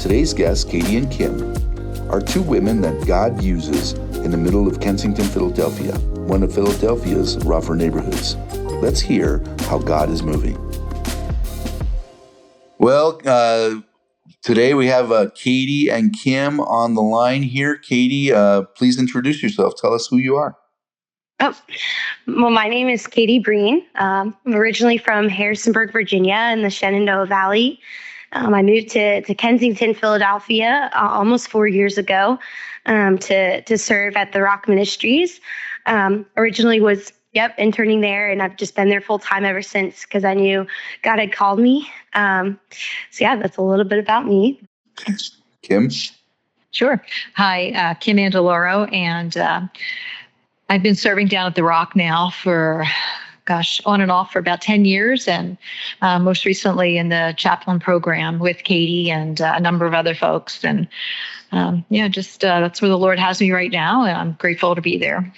Today's guests, Katie and Kim, are two women that God uses in the middle of Kensington, Philadelphia, one of Philadelphia's rougher neighborhoods. Let's hear how God is moving. Well, today we have Katie and Kim on the line here. Katie, please introduce yourself. Tell us who you are. Oh, well, my name is Katie Breen. I'm originally from Harrisonburg, Virginia, in the Shenandoah Valley. I moved to Kensington, Philadelphia, almost 4 years ago, to serve at the Rock Ministries. Originally was interning there, and I've just been there full time ever since because I knew God had called me. That's a little bit about me. Kim? Sure. Hi, Kim Andaloro, and I've been serving down at the Rock now for, on and off for about 10 years, and most recently in the chaplain program with Katie and a number of other folks. And that's where the Lord has me right now, and I'm grateful to be there.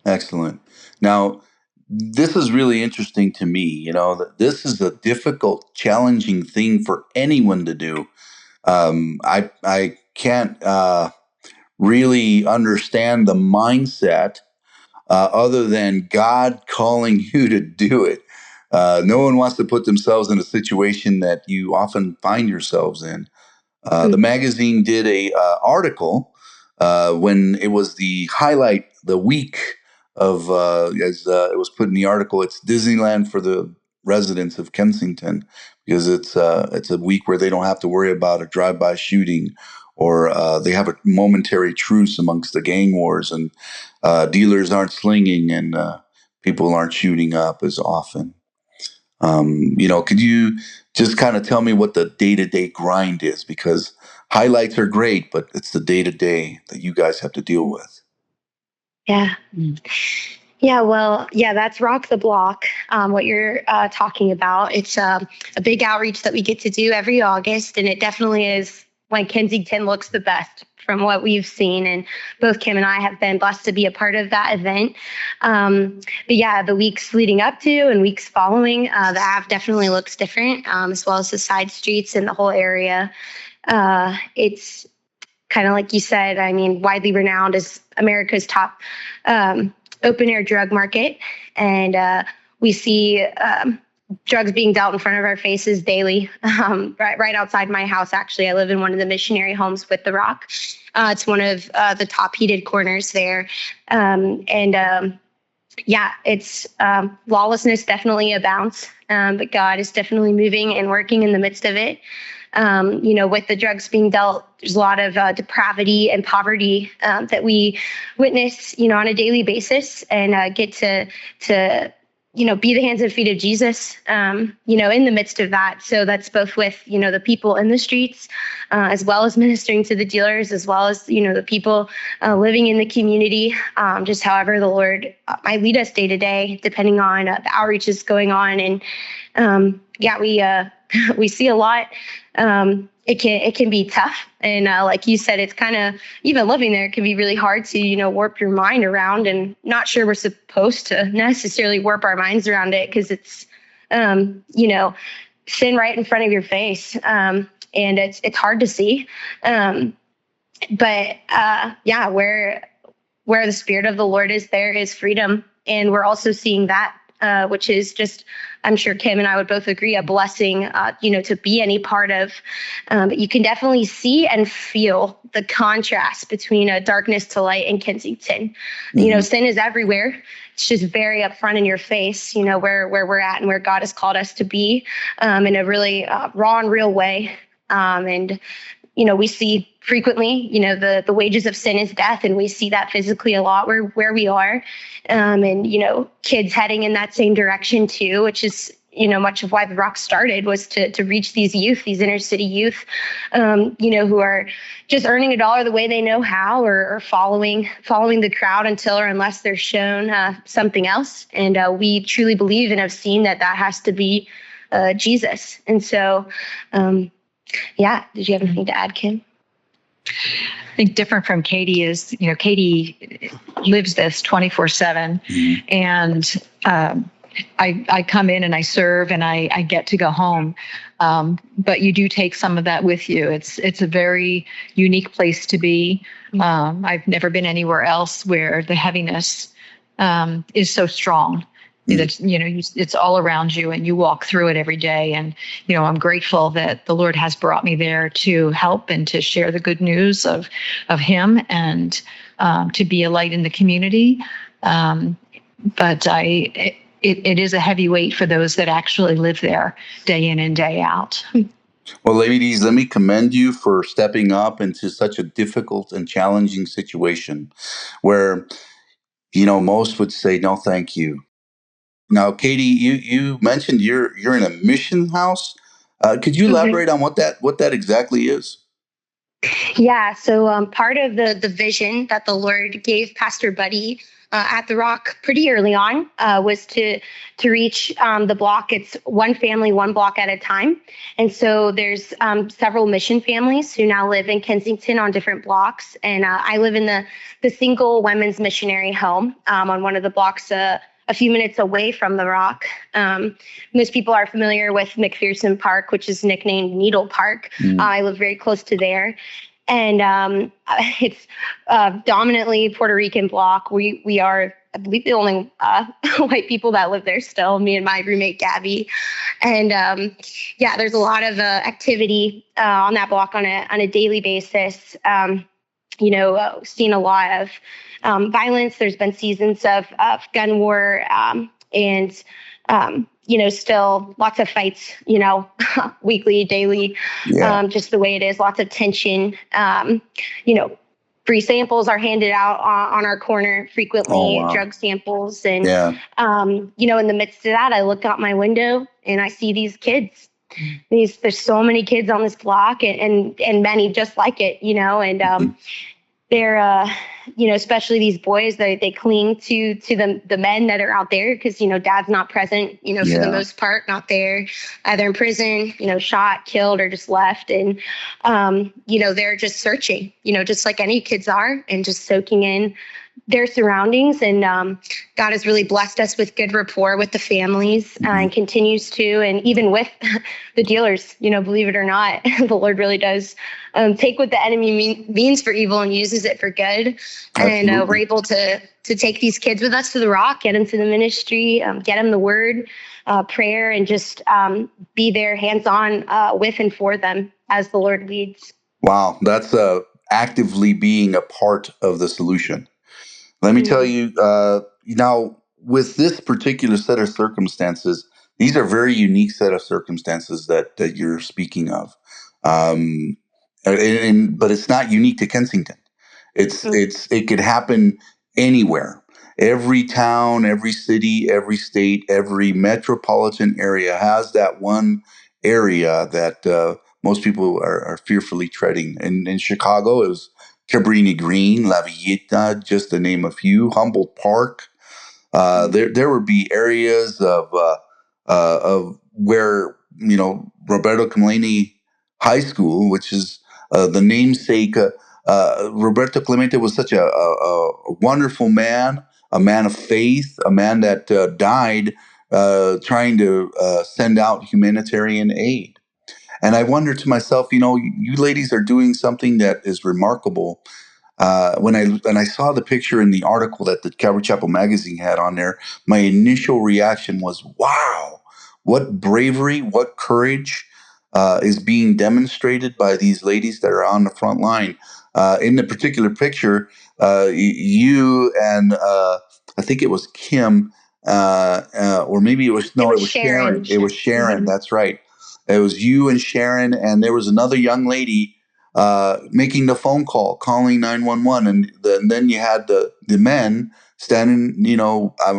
Excellent. Now, this is really interesting to me. You know, that this is a difficult, challenging thing for anyone to do. I can't really understand the mindset other than God calling you to do it. No one wants to put themselves in a situation that you often find yourselves in. The magazine did a article when it was the week of, as it was put in the article, it's Disneyland for the residents of Kensington, because it's a week where they don't have to worry about a drive-by shooting, or they have a momentary truce amongst the gang wars, and dealers aren't slinging, and people aren't shooting up as often. Could you just kind of tell me what the day-to-day grind is? Because highlights are great, but it's the day-to-day that you guys have to deal with. Yeah. Yeah, well, that's Rock the Block, what you're talking about. It's a big outreach that we get to do every August, and it definitely is when Kensington looks the best from what we've seen. And both Kim and I have been blessed to be a part of that event. The weeks leading up to and weeks following, the Ave definitely looks different, as well as the side streets and the whole area. It's kind of like you said, widely renowned as America's top open air drug market. And we see drugs being dealt in front of our faces daily, right outside my house. Actually, I live in one of the missionary homes with the Rock. It's one of the top heated corners there. It's lawlessness definitely abounds, but God is definitely moving and working in the midst of it. With the drugs being dealt, there's a lot of depravity and poverty that we witness, on a daily basis, and get to be the hands and feet of Jesus, in the midst of that. So that's both with, the people in the streets, as well as ministering to the dealers, as well as, the people living in the community, just however the Lord might lead us day to day, depending on the outreaches going on. And we see a lot. It can be tough. And like you said, it's kind of, even living there, it can be really hard to, warp your mind around, and not sure we're supposed to necessarily warp our minds around it, because it's, sin right in front of your face. And it's hard to see. Where the Spirit of the Lord is, there is freedom. And we're also seeing that, which is just, I'm sure Kim and I would both agree, a blessing, to be any part of. But you can definitely see and feel the contrast between darkness to light in Kensington. Mm-hmm. Sin is everywhere. It's just very upfront in your face, where we're at and where God has called us to be, in a really raw and real way. We see frequently, the wages of sin is death, and we see that physically a lot where we are. Kids heading in that same direction too, which is, much of why the Rock started, was to reach these inner city youth, who are just earning a dollar the way they know how, or following the crowd until or unless they're shown something else. And we truly believe and have seen that has to be Jesus. And so, did you have anything to add, Kim? I think different from Katie is, Katie lives this 24/7, and I come in and I serve, and I get to go home. But you do take some of that with you. It's a very unique place to be. I've never been anywhere else where the heaviness is so strong. That it's all around you, and you walk through it every day. And I'm grateful that the Lord has brought me there to help and to share the good news of Him, and to be a light in the community. But it is a heavy weight for those that actually live there day in and day out. Well, ladies, let me commend you for stepping up into such a difficult and challenging situation where, most would say, no, thank you. Now, Katie, you mentioned you're in a mission house. Could you elaborate on what that exactly is? Yeah, so part of the vision that the Lord gave Pastor Buddy at the Rock pretty early on was to reach the block. It's one family, one block at a time. And so there's several mission families who now live in Kensington on different blocks. And I live in the single women's missionary home on one of the blocks a few minutes away from the Rock. Most people are familiar with McPherson Park, which is nicknamed Needle Park. I live very close to there. And it's dominantly Puerto Rican block. We are, I believe, the only white people that live there still, me and my roommate, Gabby. And there's a lot of activity on that block on a daily basis. Seen a lot of violence. There's been seasons of gun war and still lots of fights, weekly, daily, just the way it is, lots of tension. Free samples are handed out on our corner frequently, drug samples. And, in the midst of that, I look out my window and I see these kids. There's so many kids on this block and many just like it, and they're, especially these boys, they cling to the men that are out there because, dad's not present, for the most part, not there, either in prison, shot, killed, or just left. And, they're just searching, just like any kids are, and just soaking in their surroundings. And God has really blessed us with good rapport with the families and continues to, and even with the dealers, believe it or not, the Lord really does take what the enemy means for evil and uses it for good. Absolutely. And we're able to take these kids with us to the Rock, get them to the ministry, get them the word, prayer, and just be there hands-on with and for them as the Lord leads. Wow, that's actively being a part of the solution. Let me tell you, now, with this particular set of circumstances, these are very unique set of circumstances that you're speaking of. But it's not unique to Kensington. It could happen anywhere. Every town, every city, every state, every metropolitan area has that one area that most people are fearfully treading. In Chicago, it was Cabrini Green, La Villita, just to name a few, Humboldt Park. There would be areas of where Roberto Clemente High School, which is the namesake. Roberto Clemente was such a wonderful man, a man of faith, a man that died trying to send out humanitarian aid. And I wonder to myself, you ladies are doing something that is remarkable. When I saw the picture in the article that the Calvary Chapel magazine had on there, my initial reaction was, wow, what bravery, what courage is being demonstrated by these ladies that are on the front line. In the particular picture, you and I think it was Kim, or maybe it was Sharon. It was Sharon. Mm-hmm. That's right. It was you and Sharon, and there was another young lady making the phone call, calling 911, and then you had the men standing,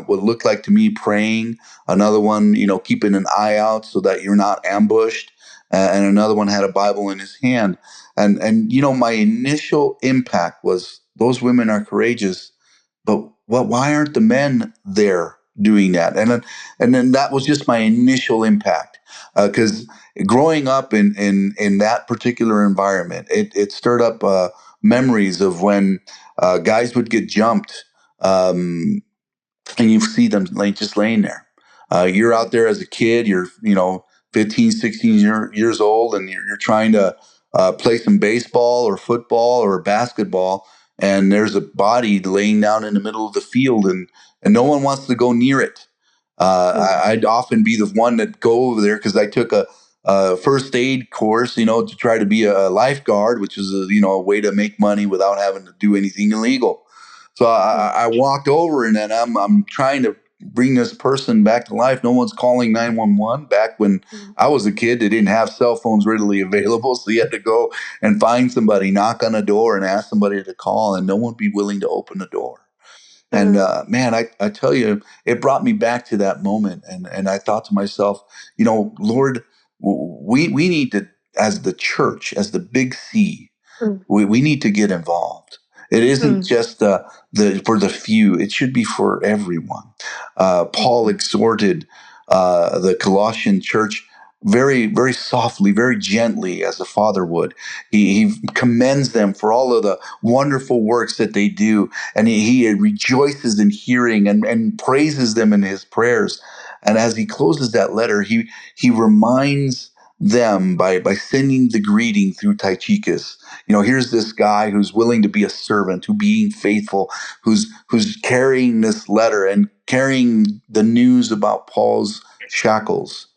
what looked like to me praying. Another one, keeping an eye out so that you're not ambushed, and another one had a Bible in his hand. And my initial impact was those women are courageous, but why aren't the men there doing that? And then that was just my initial impact, because growing up in that particular environment, it stirred up memories of when guys would get jumped, and you see them just laying there. You're out there as a kid, you're 15, 16 years old, and you're trying to play some baseball or football or basketball, and there's a body laying down in the middle of the field, and no one wants to go near it. I'd often be the one that go over there because I took a first aid course, to try to be a lifeguard, which is a way to make money without having to do anything illegal. So I walked over, and then I'm trying to bring this person back to life. No one's calling 911. Back when I was a kid, they didn't have cell phones readily available, so you had to go and find somebody, knock on a door, and ask somebody to call, and no one would be willing to open the door. And man, I tell you, it brought me back to that moment, and I thought to myself, Lord, we need to, as the church, as the big C, we need to get involved. It isn't just for the few; it should be for everyone. Paul exhorted the Colossian church very, very softly, very gently, as a father would. He commends them for all of the wonderful works that they do, and he rejoices in hearing and praises them in his prayers. And as he closes that letter, he reminds them by sending the greeting through Tychicus. Here's this guy who's willing to be a servant, who being faithful, who's carrying this letter and carrying the news about Paul's shackles.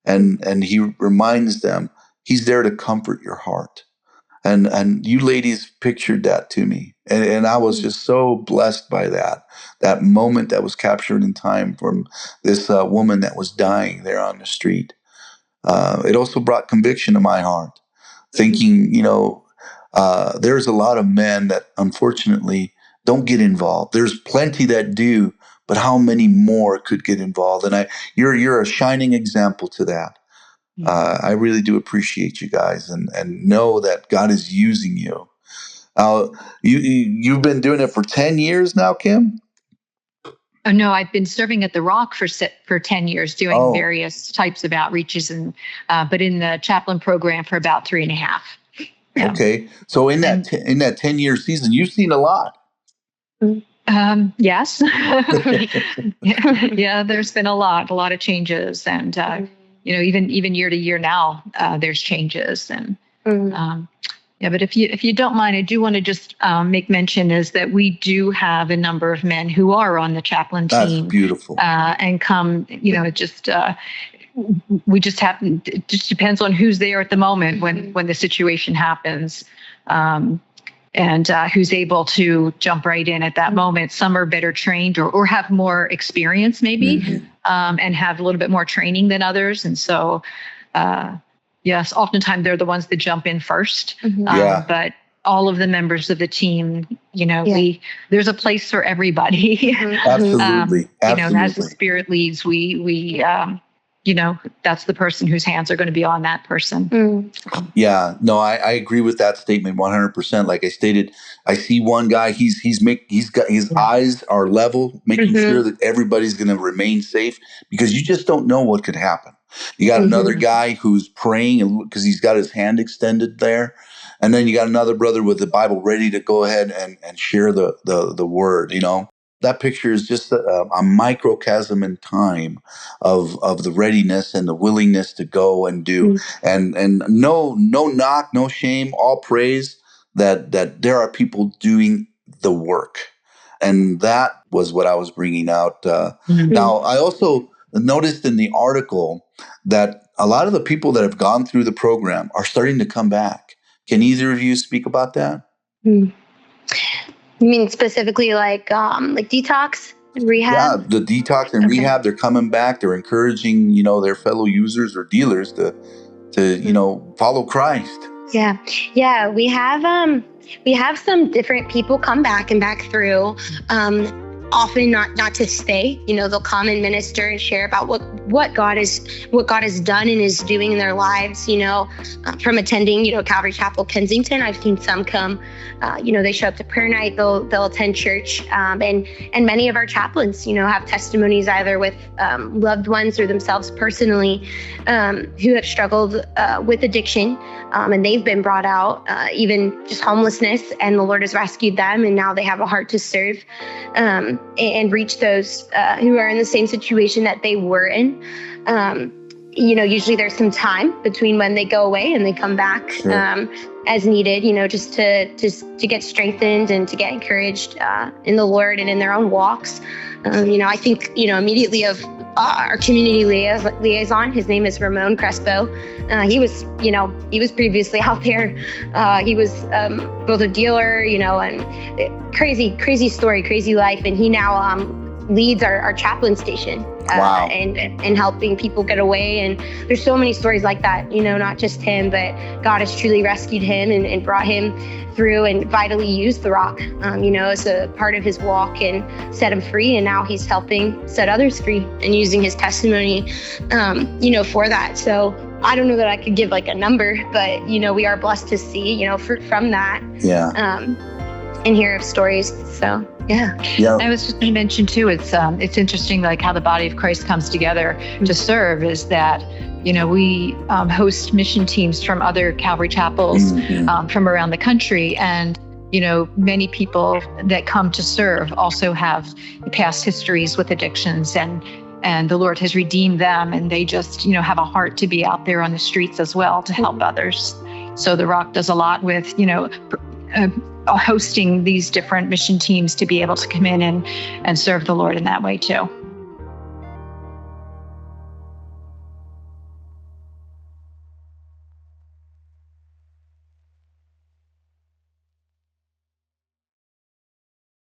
And he reminds them he's there to comfort your heart. And you ladies pictured that to me. And I was just so blessed by that moment that was captured in time from this woman that was dying there on the street. It also brought conviction to my heart, thinking, there's a lot of men that unfortunately don't get involved. There's plenty that do, but how many more could get involved? And you're a shining example to that. I really do appreciate you guys, and know that God is using you. You've been doing it for 10 years now, Kim? Oh, no, I've been serving at the Rock for 10 years, doing various types of outreaches, and but in the chaplain program for about 3.5. Yeah. Okay, so in that 10-year season, you've seen a lot. Yes, yeah, there's been a lot of changes, and even year to year now, there's changes, and yeah. But if you don't mind, I do want to just make mention is that we do have a number of men who are on the chaplain team. That's beautiful. And come, we just happen. It just depends on who's there at the moment when the situation happens. And who's able to jump right in at that moment. Some are better trained or have more experience maybe, and have a little bit more training than others. And so, yes, oftentimes they're the ones that jump in first. But all of the members of the team, there's a place for everybody. Absolutely. And as the Spirit leads, we that's the person whose hands are going to be on that person. Yeah, no, I agree with that statement 100%. Like I stated, I see one guy, he's got his eyes are level, making sure that everybody's going to remain safe, because you just don't know what could happen. You got another guy who's praying because he's got his hand extended there. And then you got another brother with the Bible ready to go ahead and share the word, That picture is just a microcosm in time of the readiness and the willingness to go and do. And no knock, no shame, all praise that there are people doing the work. And that was what I was bringing out. Now, I also noticed in the article that a lot of the people that have gone through the program are starting to come back. Can either of you speak about that? You mean specifically like detox and rehab? Yeah, the detox and rehab, they're coming back. They're encouraging, their fellow users or dealers to follow Christ. Yeah. We have some different people come back through. Often not to stay. They'll come and minister and share about what God has done and is doing in their lives. From attending Calvary Chapel Kensington, I've seen some come. They show up to prayer night. They'll attend church, and many of our chaplains have testimonies either with loved ones or themselves personally who have struggled with addiction, and they've been brought out, even just homelessness, and the Lord has rescued them, and now they have a heart to serve and reach those who are in the same situation that they were in. usually there's some time between when they go away and they come back. Sure. As needed, just to get strengthened and to get encouraged in the Lord and in their own walks. I think, immediately of our community liaison. His name is Ramon Crespo. He was previously out there. He was both a dealer, and crazy story, crazy life. And he now leads our chaplain station. Wow. And helping people get away. And there's so many stories like that, not just him, but God has truly rescued him and brought him through and vitally used the rock, as a part of his walk and set him free. And now he's helping set others free and using his testimony, for that. So I don't know that I could give like a number, but, we are blessed to see, fruit from that. Yeah. And hear of stories. So, yeah. I was just going to mention too, it's interesting, like how the body of Christ comes together to serve is that, we host mission teams from other Calvary chapels from around the country. And, many people that come to serve also have past histories with addictions and the Lord has redeemed them. And they just, have a heart to be out there on the streets as well to help others. So the Rock does a lot with, hosting these different mission teams to be able to come in and serve the Lord in that way too.